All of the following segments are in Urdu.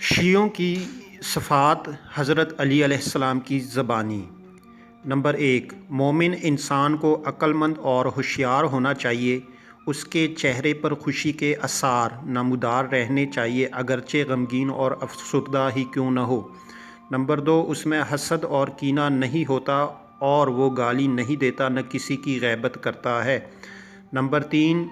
شیعوں کی صفات حضرت علی علیہ السلام کی زبانی۔ نمبر 1، مومن انسان کو عقل مند اور ہوشیار ہونا چاہیے۔ اس کے چہرے پر خوشی کے آثار نمودار رہنے چاہیے، اگرچہ غمگین اور افسردہ ہی کیوں نہ ہو۔ نمبر 2، اس میں حسد اور کینہ نہیں ہوتا اور وہ گالی نہیں دیتا، نہ کسی کی غیبت کرتا ہے۔ نمبر 3،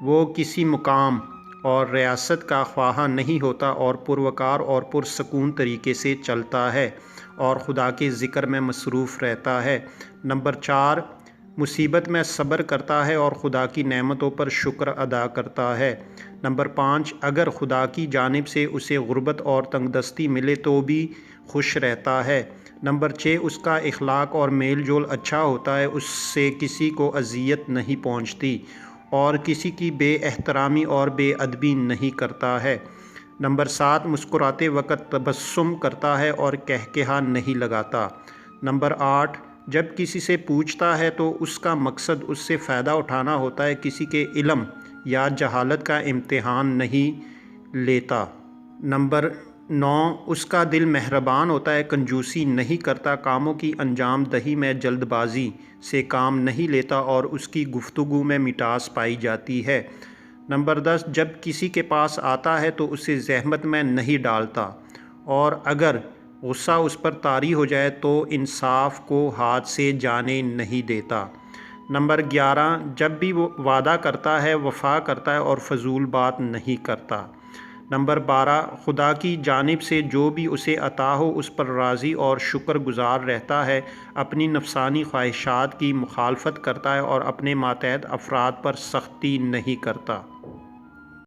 وہ کسی مقام اور ریاست کا خواہاں نہیں ہوتا اور پروقار اور پرسکون طریقے سے چلتا ہے اور خدا کے ذکر میں مصروف رہتا ہے۔ نمبر 4، مصیبت میں صبر کرتا ہے اور خدا کی نعمتوں پر شکر ادا کرتا ہے۔ نمبر 5، اگر خدا کی جانب سے اسے غربت اور تنگ دستی ملے تو بھی خوش رہتا ہے۔ نمبر 6، اس کا اخلاق اور میل جول اچھا ہوتا ہے، اس سے کسی کو اذیت نہیں پہنچتی اور کسی کی بے احترامی اور بے ادبی نہیں کرتا ہے۔ نمبر 7، مسکراتے وقت تبسم کرتا ہے اور کہکہا نہیں لگاتا۔ نمبر 8، جب کسی سے پوچھتا ہے تو اس کا مقصد اس سے فائدہ اٹھانا ہوتا ہے، کسی کے علم یا جہالت کا امتحان نہیں لیتا۔ نمبر 9، اس کا دل مہربان ہوتا ہے، کنجوسی نہیں کرتا، کاموں کی انجام دہی میں جلد بازی سے کام نہیں لیتا اور اس کی گفتگو میں مٹاس پائی جاتی ہے۔ نمبر 10، جب کسی کے پاس آتا ہے تو اسے زحمت میں نہیں ڈالتا اور اگر غصہ اس پر طاری ہو جائے تو انصاف کو ہاتھ سے جانے نہیں دیتا۔ نمبر 11، جب بھی وہ وعدہ کرتا ہے وفا کرتا ہے اور فضول بات نہیں کرتا۔ نمبر 12، خدا کی جانب سے جو بھی اسے عطا ہو اس پر راضی اور شکر گزار رہتا ہے، اپنی نفسانی خواہشات کی مخالفت کرتا ہے اور اپنے ماتحت افراد پر سختی نہیں کرتا۔